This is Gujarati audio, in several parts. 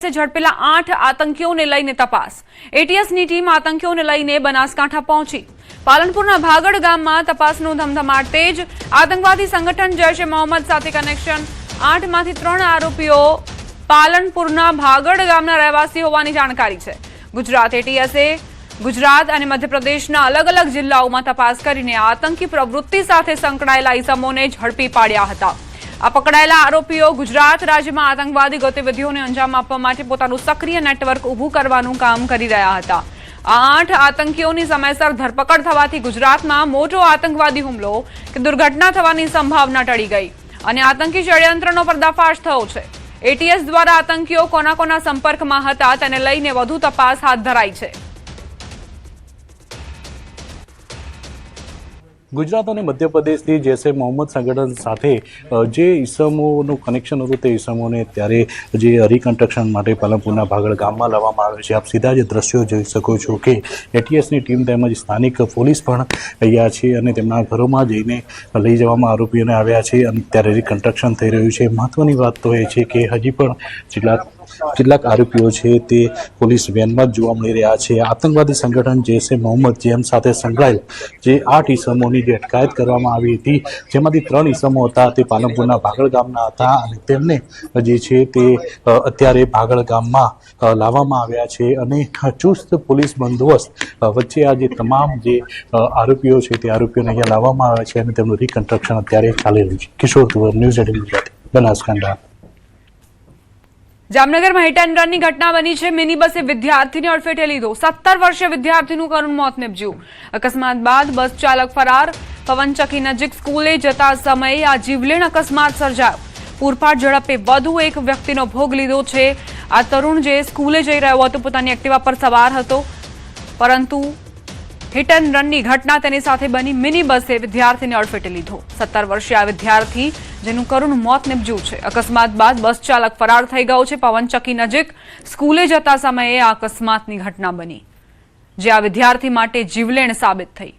ઝડપેલા 8 આતંકીઓને લઈને તપાસ। એટીએસની ટીમ આતંકીઓને લઈને બનાસકાંઠા પહોંચી। પાલનપુરના ભાગડ ગામમાં તપાસનો ધમધમાટ તેજ। આતંકવાદી સંગઠન જૈશ એ મોહમ્મદ સાથે કનેક્શન। 8માંથી 3 આરોપીઓ પાલનપુરના ભાગડ ગામના રહેવાસી હોવાની જાણકારી છે। ગુજરાત એટીએસે ગુજરાત અને મધ્યપ્રદેશના અલગ અલગ જિલ્લાઓમાં તપાસ કરીને આતંકી પ્રવૃત્તિ સાથે સંકળાયેલા ઇસમોને ઝડપી પાડ્યા હતા। આ પકડાયેલા આરોપીઓ ગુજરાત રાજ્યમાં આતંકવાદી ગતિવિધિઓને અંજામ આપવા માટે પોતાનું સક્રિય નેટવર્ક ઊભું કરવાનું કામ કરી રહ્યા હતા। આ 8 આતંકીઓની સમયસર ધરપકડ થવાથી ગુજરાતમાં મોટો આતંકવાદી હુમલો કે દુર્ઘટના થવાની સંભાવના ટળી ગઈ અને આતંકી ષડયંત્રનો પર્દાફાશ થયો છે। એટીએસ દ્વારા આતંકીઓ કોના સંપર્કમાં હતા તેને લઈને વધુ તપાસ હાથ ધરાઈ છે। ગુજરાત અને મધ્યપ્રદેશથી જૈશ એ મોહમ્મદ સંગઠન સાથે જે ઈસમોનું કનેક્શન હતું તે ઈસમોને ત્યારે જે રિકન્સ્ટ્રક્શન માટે પાલનપુરના ભાગડ ગામમાં લાવવામાં આવ્યો છે। આપ સીધા જ દ્રશ્યો જોઈ શકો છો કે એટીએસની ટીમ તેમજ સ્થાનિક પોલીસ પણ અહીંયા છે અને તેમના ઘરોમાં જઈને લઈ જવામાં આરોપીઓને આવ્યા છે અને ત્યારે રિકન્સ્ટ્રક્શન થઈ રહ્યું છે। મહત્વની વાત તો એ છે કે હજી પણ કેટલાક આરોપીઓ છે તે પોલીસ વેનમાં જ જોવા મળી રહ્યા છે। આતંકવાદી સંગઠન જૈશ એ મોહમ્મદ જેમ સાથે સંકળાયેલ જે 8 ઈસમોની જે અટકાયત કરવામાં આવી હતી, જેમાંથી 3 ઈસમો હતા તે પાલનપુરના ભાગડ ગામના હતા અને તેમને જે છે તે અત્યારે ભાગડ ગામમાં લાવવામાં આવ્યા છે અને ચુસ્ત પોલીસ બંદોબસ્ત વચ્ચે આ જે તમામ જે આરોપીઓ છે તે આરોપીઓને અહીંયા લાવવામાં આવ્યા છે અને તેમનું રિકન્સ્ટ્રક્શન અત્યારે ચાલી રહ્યું છે। કિશોર તુવર, ન્યૂઝ 18 ગુજરાતી, બનાસકાંઠા। જામનગરમાં હિટ એન્ડ રનની ઘટના બની છે। મિની બસે વિદ્યાર્થીને અડફેટે લીધો। 17 વર્ષીય વિદ્યાર્થીનું કરુણ મોત નીપજ્યું। અકસ્માત બાદ બસ ચાલક ફરાર। પવનચક્કી નજીક સ્કૂલે જતા સમયે આ જીવલેણ અકસ્માત સર્જાયો। પૂરપાટ ઝડપે વધુ એક વ્યક્તિનો ભોગ લીધો છે। આ તરુણ જે સ્કૂલે જઈ રહ્યો હતો પોતાની એક્ટિવા પર સવાર હતો, પરંતુ હિટ એન્ડ રનની ઘટના તેની સાથે બની। મિની બસે વિદ્યાર્થીને અડફેટે લીધો। 17 વર્ષીય આ વિદ્યાર્થી જેનું કરુણ મોત નીપજ્યું છે। અકસ્માત બાદ બસ ચાલક ફરાર થઈ ગયો છે। પવનચક્કી નજીક સ્કૂલે જતા સમયે આ અકસ્માતની ઘટના બની, જે આ વિદ્યાર્થી માટે જીવલેણ સાબિત થઈ।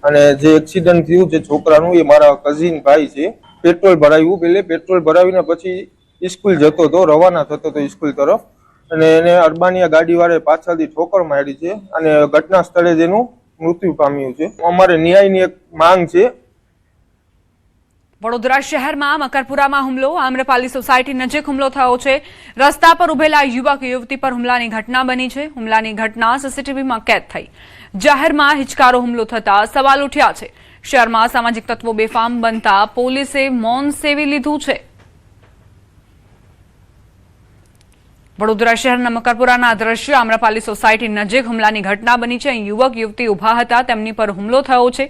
અને જે એક્સિડન્ટ થયું છે છોકરાનું, એ મારા કઝિન ભાઈ છે। પેટ્રોલ ભરાવ્યું, પેલે પેટ્રોલ ભરાવીને પછી સ્કૂલ જતો હતો, રવાના થતો હતો સ્કૂલ તરફ, અને એને અરબાનિયા ગાડીવાળાએ પાછળથી ઠોકર મારી છે અને ઘટના સ્થળે જેનું મૃત્યુ પામ્યું છે। અમારે ન્યાયની એક માંગ છે। વડોદરા શહેરમાં મકરપુરામાં હુમલો। આમ્રપાલી સોસાયટી નજીક હુમલો થયો છે। રસ્તા પર ઉભેલા યુવક યુવતી પર હુમલાની ઘટના બની છે। હુમલાની ઘટના સીસીટીવીમાં કેદ થઈ। જાહેરમાં હિચકારો હુમલો થતા સવાલ ઉઠ્યા છે। શહેરમાં સામાજિક તત્વો બેફામ બનતા પોલીસે મૌન સેવી લીધું છે। વડોદરા શહેરના મકરપુરાના દ્રશ્યો। આમ્રપાલી સોસાયટી નજીક હુમલાની ઘટના બની છે। અહીં યુવક યુવતી ઉભા હતા, તેમની પર હુમલો થયો છે।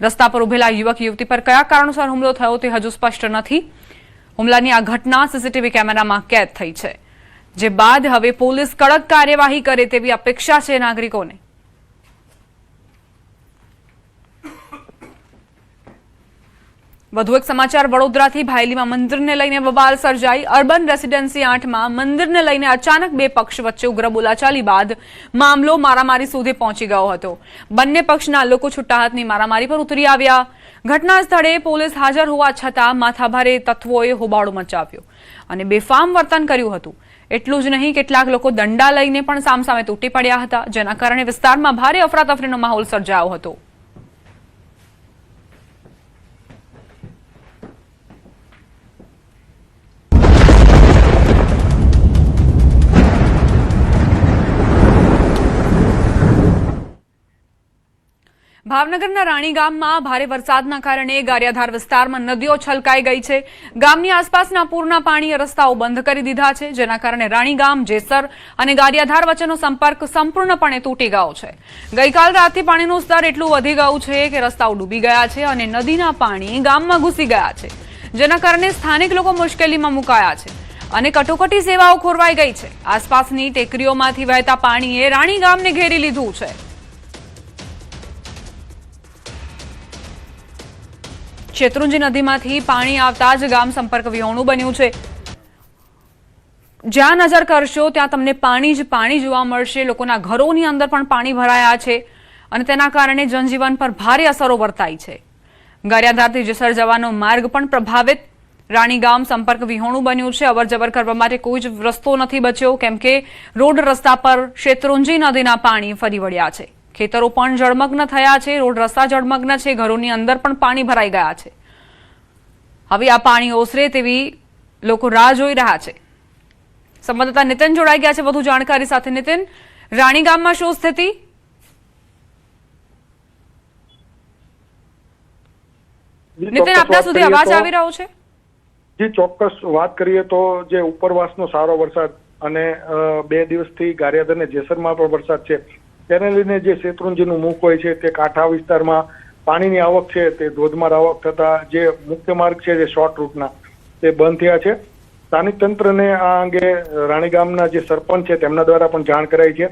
રસ્તા પર ઉભેલા યુવક યુવતી પર કયા કારણોસર હુમલો થયો તે હજુ સ્પષ્ટ નથી। હુમલાની આ ઘટના સીસીટીવી કેમેરામાં કેદ થઈ છે, જે બાદ હવે પોલીસ કડક કાર્યવાહી કરે તેવી અપેક્ષા છે નાગરિકોને। વધુ એક સમાચાર વડોદરાથી। ભાયલીમાં મંદિરને લઈને બબાલ સર્જાઈ। અર્બન રેસિડેન્સી 8માં મંદિરને લઈને અચાનક બે પક્ષ વચ્ચે ઉગ્ર બોલાચાલી બાદ મામલો મારામારી સુધી પહોંચી ગયો હતો। બંને પક્ષના લોકો છૂટા હાથની મારામારી પર ઉતરી આવ્યા। ઘટના સ્થળે પોલીસ હાજર હોવા છતાં માથાભારે તત્વોએ હોબાળો મચાવ્યો અને બેફામ વર્તન કર્યું હતું। એટલું જ નહીં, કેટલાક લોકો દંડા લઈને પણ સામસામે તૂટી પડ્યા હતા, જેના કારણે વિસ્તારમાં ભારે અફરાતફરીનો માહોલ સર્જાયો હતો। ભાવનગરના રાણી ગામમાં ભારે વરસાદના કારણે ગારિયાધાર વિસ્તારમાં નદીઓ છલકાઈ ગઈ છે। ગામની આસપાસના પૂરના પાણીએ રસ્તાઓ બંધ કરી દીધા છે, જેના કારણે રાણી ગામ, જેસર અને ગારિયાધાર વચ્ચેનો સંપર્ક સંપૂર્ણપણે તૂટી ગયો છે। ગઈકાલ રાતથી પાણીનું સ્તર એટલું વધી ગયું છે કે રસ્તાઓ ડૂબી ગયા છે અને નદીના પાણી ગામમાં ઘૂસી ગયા છે, જેના કારણે સ્થાનિક લોકો મુશ્કેલીમાં મુકાયા છે અને કટોકટી સેવાઓ ખોરવાઈ ગઈ છે। આસપાસની ટેકરીઓમાંથી વહેતા પાણીએ રાણી ગામને ઘેરી લીધું છે। શેત્રુંજી નદીમાંથી પાણી આવતા જ ગામ સંપર્ક વિહોણું બન્યું છે। જ્યાં નજર કરશો ત્યાં તમને પાણી જ પાણી જોવા મળશે। લોકોના ઘરોની અંદર પણ પાણી ભરાયા છે અને તેના કારણે જનજીવન પર ભારે અસરો વર્તાઈ છે। ગારિયાધારથી જેસર જવાનો માર્ગ પણ પ્રભાવિત. રાણી ગામ સંપર્ક વિહોણું બન્યું છે. અવરજવર કરવા માટે કોઈ જ રસ્તો નથી બચ્યો, કેમ કે રોડ રસ્તા પર શેત્રુંજી નદીના પાણી ફરી વળ્યા છે. ખેતરો પણ જળમગ્ન થયા છે, રોડ રસ્તા જળમગ્ન છે, ઘરોની અંદર પણ પાણી ભરાઈ ગયા છે. હવે આ પાણી ઓસરે તેવી લોકો રાહ જોઈ રહ્યા છે. સંવાદદાતા નીતિન જોડાઈ ગયા છે વધુ જાણકારી સાથે. નીતિન, રાણી ગામમાં શું સ્થિતિ? નીતિન, આપના સુધી અવાજ આવી રહ્યો છે? જી, ચોક્કસ વાત કરીએ તો જે ઉપરવાસનો સારો વરસાદ અને 2 દિવસથી ગારિયાધાર અને જેસરમાં પણ વરસાદ છે, તેને લઈને જે શેત્રુંજીનું મુખ હોય છે તે કાંઠા વિસ્તારમાં પાણીની આવક છે તે ધોધમાર આવક થતા જે મુખ્ય માર્ગ છે જે શોર્ટ રૂટના તે બંધ થયા છે. સ્થાનિક તંત્રને આ અંગે રાણી ગામના જે સરપંચ છે તેમના દ્વારા પણ જાણ કરાઈ છે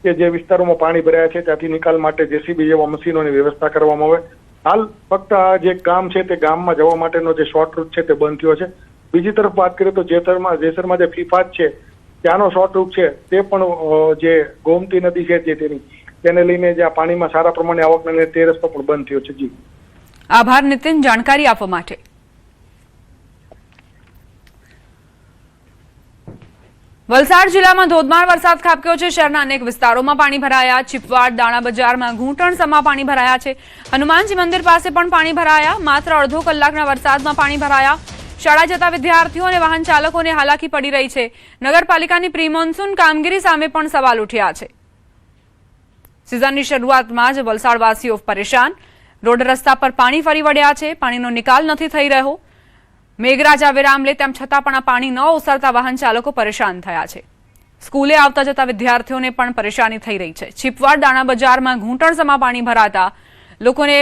કે જે વિસ્તારોમાં પાણી ભરાયા છે ત્યાંથી નિકાલ માટે જેસીબી જેવા મશીનોની વ્યવસ્થા કરવામાં આવે. હાલ ફક્ત આ જે ગામ છે તે ગામમાં જવા માટેનો જે શોર્ટ રૂટ છે તે બંધ થયો છે. બીજી તરફ વાત કરીએ તો જેસરમાં જે ફીફાત છે ત્યાંનો શોર્ટ રૂટ છે તે પણ જે ગોમતી નદી છે તેને લઈને જે આ પાણીમાં સારા પ્રમાણે આવકને લઈને તે રસ્તો પણ બંધ થયો છે. જી, આભાર નીતિન જાણકારી આપવા માટે. વલસાડ જિલ્લામાં ધોધમાર વરસાદ ખાબક્યો છે. શહેરના અનેક વિસ્તારોમાં પાણી ભરાયા. ચીપવાડ, દાણા બજારમાં ઘૂંટણ સમા પાણી ભરાયા છે. હનુમાનજી મંદિર પાસે પણ પાણી ભરાયા. માત્ર અડધો કલાકના વરસાદમાં પાણી ભરાયા. શાળા જતા વિદ્યાર્થીઓ અને વાહન ચાલકોને હાલાકી પડી રહી છે. નગરપાલિકાની પ્રી મોન્સૂન કામગીરી સામે પણ સવાલ ઉઠ્યા છે. સિઝનની શરૂઆતમાં જ વલસાડવાસીઓ પરેશાન. રોડ રસ્તા પર પાણી ફરી વળ્યા છે. પાણીનો નિકાલ નથી થઈ રહ્યો. મેઘરાજા વિરામ લે તેમ છતાં પણ આ પાણી ન ઓસરતા વાહન ચાલકો પરેશાન થયા છે. સ્કૂલે આવતા જતા વિદ્યાર્થીઓને પણ પરેશાની થઈ રહી છે. ચીપવાડ, દાણા બજારમાં ઘૂંટણ સમા પાણી ભરાતા લોકોને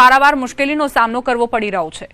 પારાવાર મુશ્કેલીનો સામનો કરવો પડી રહ્યો છે.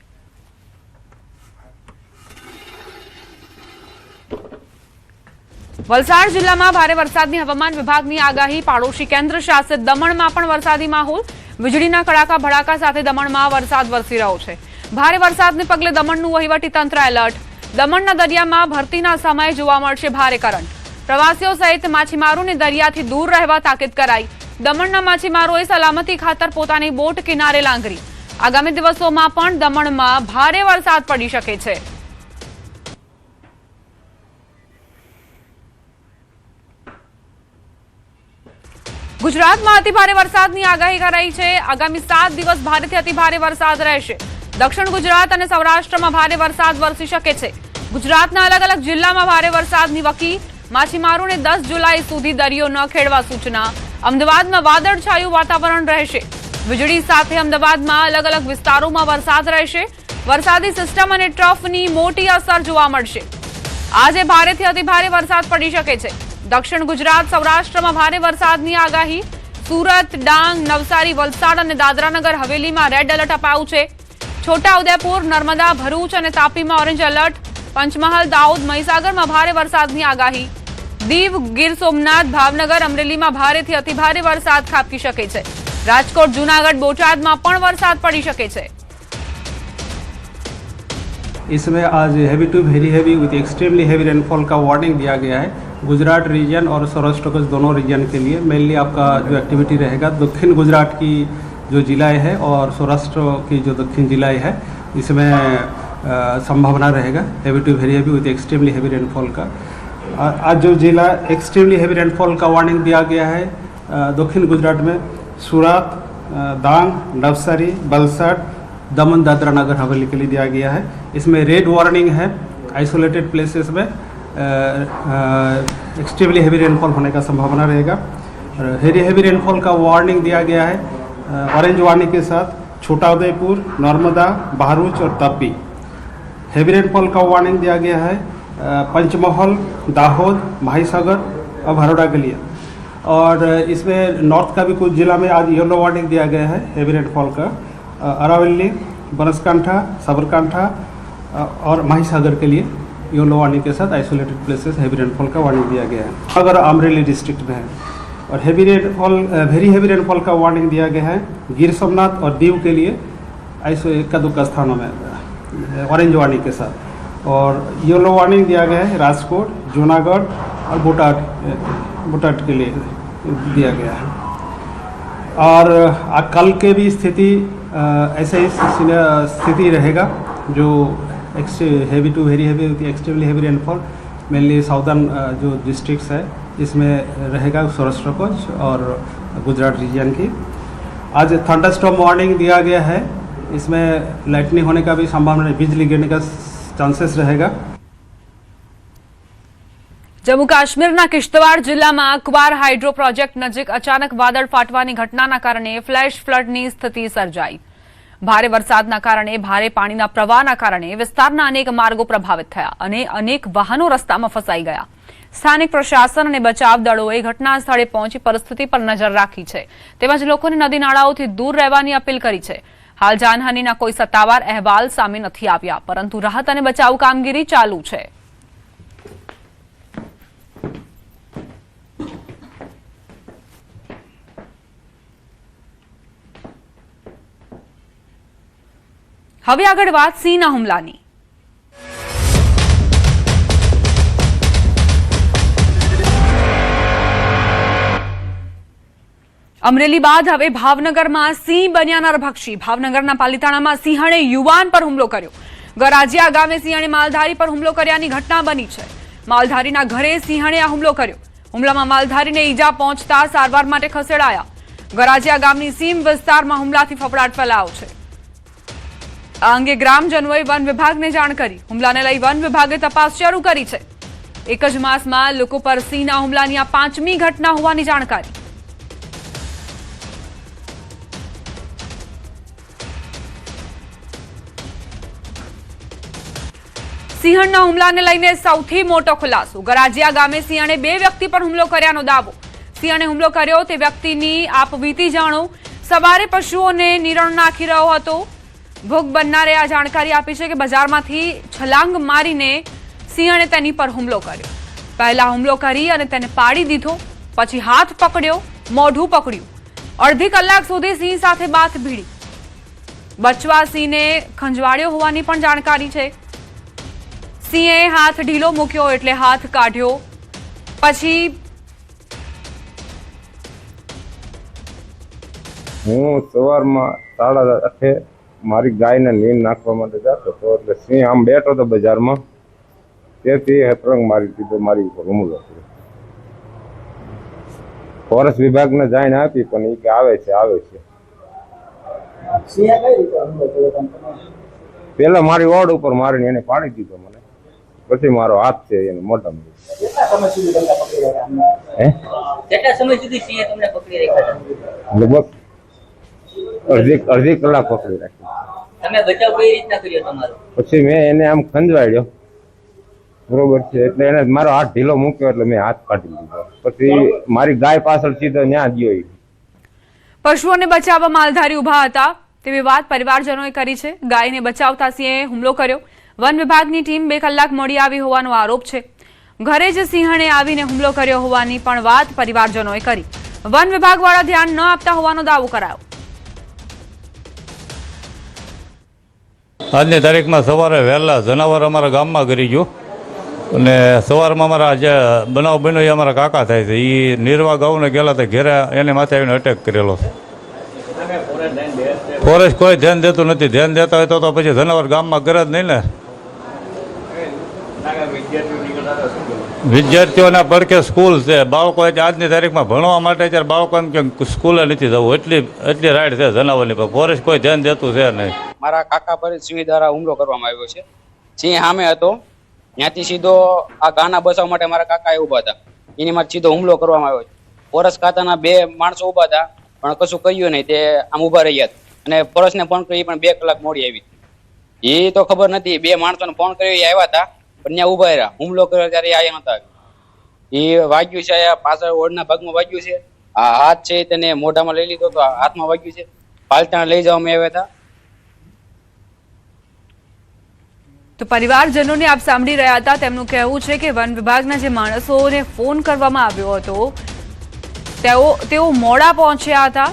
વલસાડ જિલ્લામાં ભારે વરસાદની હવામાન વિભાગની આગાહી. પાડોશી કેન્દ્ર શાસિત દમણમાં પણ વરસાદી માહોલ. વીજળીના કડાકા ભડાકા સાથે દમણમાં વરસાદ વરસી રહ્યો છે. ભારે વરસાદને પગલે દમણનું વહીવટી તંત્ર એલર્ટ. દમણના દરિયામાં ભરતીના સમયે જોવા મળશે ભારે કરંટ. પ્રવાસીઓ સહિત માછીમારોને દરિયાથી દૂર રહેવા તાકીદ કરાઈ. દમણના માછીમારોએ સલામતી ખાતર પોતાની બોટ કિનારે લાંગરી. આગામી દિવસોમાં પણ દમણમાં ભારે વરસાદ પડી શકે છે. ગુજરાતમાં અતિભારે વરસાદની આગાહી કરાઈ છે. આગામી 7 દિવસ ભારેથી અતિભારે વરસાદ રહેશે. દક્ષિણ ગુજરાત અને સૌરાષ્ટ્રમાં ભારે વરસાદ વરસી શકે છે. ગુજરાતના અલગ અલગ જિલ્લામાં ભારે વરસાદની વકી. માછીમારોને 10 જુલાઈ સુધી દરિયો ન ખેડવા સૂચના. અમદાવાદમાં વાદળછાયું વાતાવરણ રહેશે. વીજળી સાથે અમદાવાદમાં અલગ અલગ વિસ્તારોમાં વરસાદ રહેશે. વરસાદી સિસ્ટમ અને ટ્રફની મોટી અસર જોવા મળશે. આજે ભારેથી અતિભારે વરસાદ પડી શકે છે. દક્ષિણ ગુજરાત, સૌરાષ્ટ્રમાં ભારે વરસાદની આગાહી. સુરત, ડાંગ, નવસારી, વલસાડ અને દાદરાનગર હવેલીમાં રેડ એલર્ટ અપાયું છે. છોટાઉદેપુર, નર્મદા, ભરૂચ અને તાપીમાં ઓરેન્જ એલર્ટ. પંચમહાલ, દાહોદ, મહીસાગરમાં ભારે વરસાદની આગાહી. દીવ, ગીર સોમનાથ, ભાવનગર, અમરેલીમાં ભારેથી અતિભારે વરસાદ ખાબકી શકે છે. રાજકોટ, જૂનાગઢ, બોટાદમાં પણ વરસાદ પડી શકે છે. इसमें आज heavy to very heavy with extremely heavy rainfall का वार्निंग दिया गया है गुजरात रीजन और सौराष्ट्र के दोनों रीजन के लिए. मेनली आपका जो एक्टिविटी रहेगा दक्षिण गुजरात की जो जिलाएं हैं और सौराष्ट्र की जो दक्षिण जिलाएं हैं इसमें संभावना रहेगा heavy to very heavy with extremely heavy rainfall का. आज जो जिला एक्सट्रीमली हैवी रेनफॉल का वार्निंग दिया गया है दक्षिण गुजरात में सूरत, डांग, नवसारी, वलसाड, दमन, दादरा नगर हवेली के लिए दिया गया है. इसमें रेड वार्निंग है. आइसोलेटेड प्लेसेस में एक्सट्रीमली हैवी रेनफॉल होने का संभावना रहेगा. हैवी रेनफॉल का वार्निंग दिया गया है ऑरेंज वार्निंग के साथ छोटाउदेपुर, नर्मदा, बहरूच और तापी. हैवी रेनफॉल का वार्निंग दिया गया है पंचमहल, दाहोद, महासागर और बड़ौदा के लिए. और इसमें नॉर्थ का भी कुछ जिला में आज येलो वार्निंग दिया गया है हैवी रेनफॉल का. अरावली, बनासकांठा, साबरकांठा और महासागर के लिए येलो वार्निंग के साथ आइसोलेटेड प्लेसेस हैवी रेनफॉल का वार्निंग दिया गया है. अगर अमरेली डिस्ट्रिक्ट में है और heavy rainfall very heavy rainfall का वार्निंग दिया गया है गिर सोमनाथ और दीव के लिए का 2 स्थानों में ऑरेंज वार्निंग के साथ. और येलो वार्निंग दिया गया है राजकोट, जूनागढ़ और बोटाड के लिए दिया गया है. और कल के भी स्थिति ऐसे ही स्थिति रहेगा जो heavy to very heavy extremely heavy rainfall mainly southern जो डिस्ट्रिक्ट्स है इसमें रहेगा, सौराष्ट्र कच्छ और गुजरात रीजन की। आज थंडरस्टॉर्म वार्निंग दिया गया है, इसमें लाइटनिंग होने का भी संभावना, बिजली गिरने का चांसेस रहेगा। જમ્મુ કાશ્મીરના કિશ્તવાડ જિલ્લામાં અકવાર હાઇડ્રો પ્રોજેક્ટ નજીક અચાનક વાદળ ફાટવાની ઘટનાના કારણે ફ્લેશ ફ્લડની સ્થિતિ સર્જાઈ। ભારે વરસાદના કારણે ભારે પાણીના પ્રવાહના કારણે વિસ્તારના અનેક માર્ગો પ્રભાવિત થયા અને અનેક વાહનો રસ્તામાં ફસાઈ ગયા। સ્થાનિક પ્રશાસન અને બચાવ દળોએ ઘટના સ્થળે પહોંચી પરિસ્થિતિ પર નજર રાખી છે, તેમજ લોકોને નદી નાળાઓથી દૂર રહેવાની અપીલ કરી છે। હાલ જાનહાનિના કોઈ સત્તાવાર અહેવાલ સામે નથી આવ્યા, પરંતુ રાહત અને બચાવ કામગીરી ચાલુ છે। હવે આગળ વાત સિંહના હુમલાની। અમરેલી બાદ હવે ભાવનગરમાં સિંહ બન્યા નરભક્ષી। ભાવનગરના પાલિતાણામાં સિંહણે યુવાન પર હુમલો કર્યો। ગરાજિયા ગામે સિંહણે માલધારી પર હુમલો કર્યાની ઘટના બની છે। માલધારીના ઘરે સિંહણે આ હુમલો કર્યો। હુમલામાં માલધારીને ઈજા પહોંચતા સારવાર માટે ખસેડાયા। ગરાજિયા ગામની સીમ વિસ્તારમાં હુમલાથી ફફડાટ ફેલાયો છે। આ અંગે ગ્રામજનોએ વન વિભાગને જાણ કરી। હુમલાને લઈ વન વિભાગે તપાસ શરૂ કરી છે। એક જ માસમાં લોકો પર સિંહના હુમલાની આ 5મી ઘટના હોવાની જાણકારી। સિંહણના હુમલાને લઈને સૌથી મોટો ખુલાસો। ગરાજિયા ગામે સિંહણે 2 વ્યક્તિ પર હુમલો કર્યાનો દાવો। સિંહણે હુમલો કર્યો તે વ્યક્તિની આપવીતી જાણો। સવારે પશુઓને નિરણ નાખી રહ્યો હતો। ભોગ બનનારે આ જાણકારી આપી છે કે બજારમાંથી છલાંગ મારીને સિંહણે તેની પર હુમલો કર્યો। પહેલા હુમલો કરી અને તેને પાડી દીધો, પછી હાથ પકડ્યો, મોઢું પકડ્યું। અડધી કલાક સુધી સિંહ સાથે બાથ ભીડી। બચવા સિંહને ખંજવાળ્યો હોવાની પણ જાણકારી છે। સિંહે હાથ ઢીલો મૂક્યો એટલે હાથ કાઢ્યો, પછી હું સવારમાં 8:30 મારી ગાયને નીંદ નાખવા માટે જતો હતો એટલે સિંહ આમ બેઠો હતો બજારમાં, તેથી હેતરંગ મારી દીધો, મારી ઉપર હુમલો કર્યો। ફોરેસ્ટ વિભાગને જાણ આપી પણ એ કે આવે છે। પેલા મારી ઓડ ઉપર મારીને એને પાડી દીધો મને, પછી મારો હાથ છે એને મોઢામાં। લગભગ અડધી કલાક પકડી રાખી। તમે બચાવ કઈ રીતના કર્યો તમારો? પછી મેં એને આમ ખંજવાળ્યો, બરોબર છે, એટલે એને મારો હાથ ઢીલો મૂક્યો એટલે મેં હાથ કાઢી લીધો। પછી મારી ગાય પાછળ સીધો ન્યા ગયો। પશુઓને બચાવવા માલધારી ઉભા હતા તેવી વાત પરિવારજનોએ કરી છે। ગાયને બચાવતા સિંહે હુમલો કર્યો। વન વિભાગની ટીમ 2 કલાક મોડી આવી હોવાનો આરોપ છે। ઘરે જ સિંહણે આવીને હુમલો કર્યો હોવાની પણ વાત પરિવારજનોએ કરી। વન વિભાગવાળા ધ્યાન ન આપતા હોવાનો દાવો કરાયો। આજની તારીખમાં સવારે વહેલા જનાવર અમારા ગામમાં ગરી ગયું અને સવારમાં અમારા જે બનાવ બન્યો એ અમારા કાકા થાય છે, એ નિર્વા ગાઉને ગયેલા હતા ઘેરે, એને માથે આવીને અટેક કરેલો છે। ફોરેસ્ટ કોઈ ધ્યાન દેતું નથી। ધ્યાન દેતા હોય તો પછી જનાવર ગામમાં કરે જ નહીં ને। વિદ્યાર્થીઓના પડકે સ્કૂલ છે, બાળકો આજની તારીખમાં ભણવા માટે અત્યારે બાળકો એમ કે સ્કૂલે નથી જવું, એટલી રાઈડ છે જનાવરની પર। ફોરેસ્ટ કોઈ ધ્યાન દેતું છે નહીં। મારા કાકા પર સિંહ દ્વારા હુમલો કરવામાં આવ્યો છે। સિંહ સામે હતો, ત્યાંથી સીધો આ ગાના બચાવવા માટે મારા કાકા ઉભા હતા, એની માટે સીધો હુમલો કરવામાં આવ્યો છે। ફોરેસ્ટ ખાતાના 2 માણસો ઉભા હતા પણ કશું કહ્યું નહીં, તે આમ ઉભા રહ્યા અને ફોરેસ્ટને ફોન કરી પણ 2 કલાક મોડી આવી। એ તો ખબર નથી, 2 માણસોને ફોન કર્યો એ આવ્યા હતા પણ ત્યાં ઉભા રહ્યા। હુમલો કર્યો ત્યારે આવ્યા નતા। એ વાગ્યું છે, પાછળ ઓળના ભાગમાં વાગ્યું છે, આ હાથ છે તેને મોઢામાં લઈ લીધો તો હાથમાં વાગ્યું છે। પાલટાણા લઈ જવામાં આવ્યા હતા। તો પરિવારજનોને આપ સાંભળી રહ્યા હતા, તેમનું કહેવું છે કે વન વિભાગના જે માણસોને ફોન કરવામાં આવ્યો હતો તેઓ મોડા પહોંચ્યા હતા।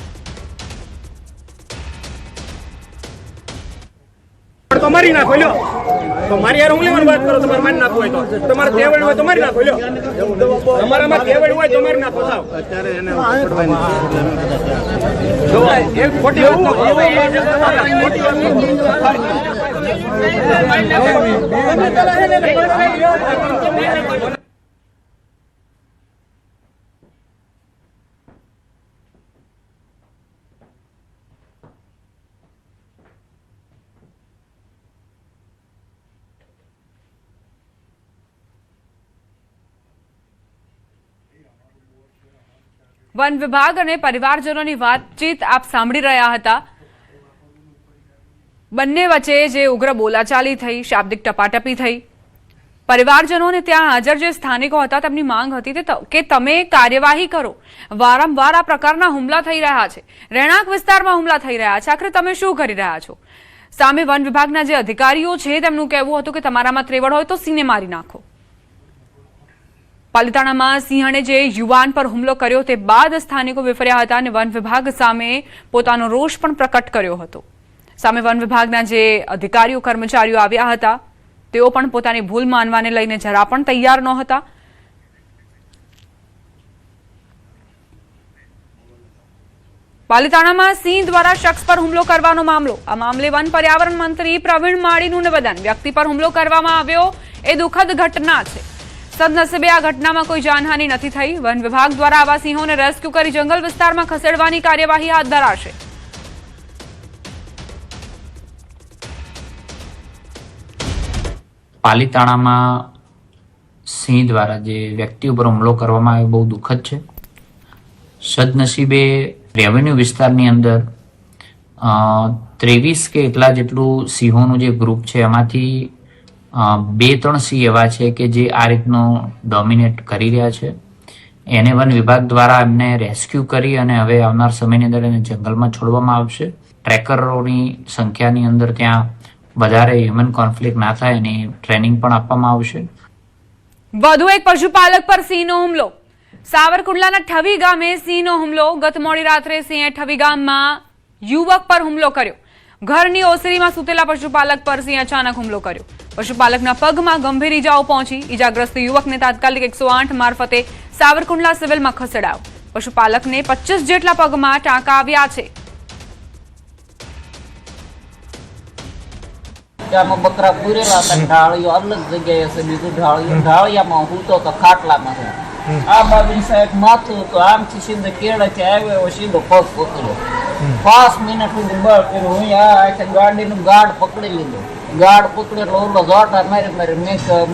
મારી નાખો લ્યો। તો મારી યાર હું લેવાની વાત કરો, તમારે મારી નાખવું હોય તો તમારે તેવડ હોય તો મારી નાખો, લ્યો તમારામાં તેવડ હોય તો મારી નાખો સાવ. અત્યારે એને એક ખોટી વાત વન વિભાગ અને પરિવારજનોની વાતચીત આપ સાંભળી રહ્યા હતા. બંને વચ્ચે જે ઉગ્ર બોલાચાલી થઈ, શાબ્દિક ટપાટપી થઈ. પરિવારજનો અને ત્યાં હાજર જે સ્થાનિકો હતા તેમની માંગ હતી કે તમે કાર્યવાહી કરો. વારંવાર આ પ્રકારના હુમલા થઈ રહ્યા છે, રહેણાંક વિસ્તારમાં હુમલા થઈ રહ્યા છે, આખરે તમે શું કરી રહ્યા છો? સામે વન વિભાગના જે અધિકારીઓ છે તેમનું કહેવું હતું કે તમારામાં ત્રેવડ હોય તો સીને મારી નાખો. પાલિતાણામાં સિંહણે જે યુવાન પર હુમલો કર્યો તે બાદ સ્થાનિકો વિફર્યા હતા અને વન વિભાગ સામે પોતાનો રોષ પણ પ્રકટ કર્યો હતો. સામે વન વિભાગના જે અધિકારીઓ કર્મચારીઓ આવ્યા હતા તેઓ પણ પોતાની ભૂલ માનવાને લઈને જરા પણ તૈયાર નહોતા. પાલિતાણામાં સિંહ દ્વારા શખ્સ પર હુમલો કરવાનો મામલો. આ મામલે વન પર્યાવરણ મંત્રી પ્રવીણ માળીનું નિવેદન. વ્યક્તિ પર હુમલો કરવામાં આવ્યો એ દુઃખદ ઘટના છે. સદનસીબે આ ઘટનામાં કોઈ જાનહાનિ નથી થઈ. વન વિભાગ દ્વારા આવા સિંહોને રેસ્ક્યુ કરી જંગલ વિસ્તારમાં ખસેડવાની કાર્યવાહી હાથ ધરાશે. પાલિતાણામાં સિંહ દ્વારા જે વ્યક્તિ ઉપર હુમલો કરવામાં આવ્યો બહુ દુઃખદ છે. સદનસીબે રેવન્યુ વિસ્તારની અંદર 23 કે એટલા જેટલું સિંહોનું જે ગ્રુપ છે એમાંથી 2-3 સિંહ એવા છે કે જે આ રીતનું ડોમિનેટ કરી રહ્યા છે. એને વન વિભાગ દ્વારા એમને રેસ્ક્યુ કરી અને હવે આવનાર સમયની અંદર એને જંગલમાં છોડવામાં આવશે. ટ્રેકરોની સંખ્યાની અંદર ત્યાં વધારે હ્યુમન કોન્ફ્લિક્ટ ના થાય એની ટ્રેનિંગ પણ આપવામાં આવશે. વધુ એક પશુપાલક પર સિંહનો હુમલો. સાવરકુંડલાના ઠવી ગામે સિંહનો હુમલો. ગત મોડી રાત્રે સિંહે ઠવી ગામમાં યુવક પર હુમલો કર્યો. ઘરની ઓસરીમાં સૂતેલા પશુપાલક પર સિંહે અચાનક હુમલો કર્યો. પશુપાલકના પગમાં ગંભીર ઈજાઓ પહોંચી. ઈજાગ્રસ્ત યુવકને તાત્કાલિક 108 મારફતે સાવરકુંડલા સિવિલમાં ખસેડાયો. પશુપાલકને 25 જેટલા પગમાં ટાંકા આવ્યા છે. આમાં બકરા પૂરેલા હતા, ઢાળીઓ અલગ જગ્યાએ છે, બીજું ઢાળિયામાં હું તો ખાટલામાં છે. આ બાજુની સાઈડ માથું તો આમથી સીધો કેળાથી આવ્યો સીધો પગ પકડ્યો. 5 મિનિટ સુધી બળ કર્યું. હું આ ગાડીનું ગાર્ડ પકડી લીધો. ગાર્ડ પકડ્યો એટલે ઓલો જોટા મારી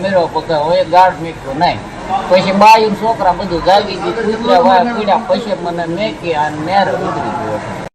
મેળો પકડ્યો. હવે ગાર્ડ મેક્યો નહીં. પછી બાયું છોકરા બધું જાગી ગયું. કૂતરા પીડ્યા. પછી મને મેકી અને નેર ઉતરી ગયો.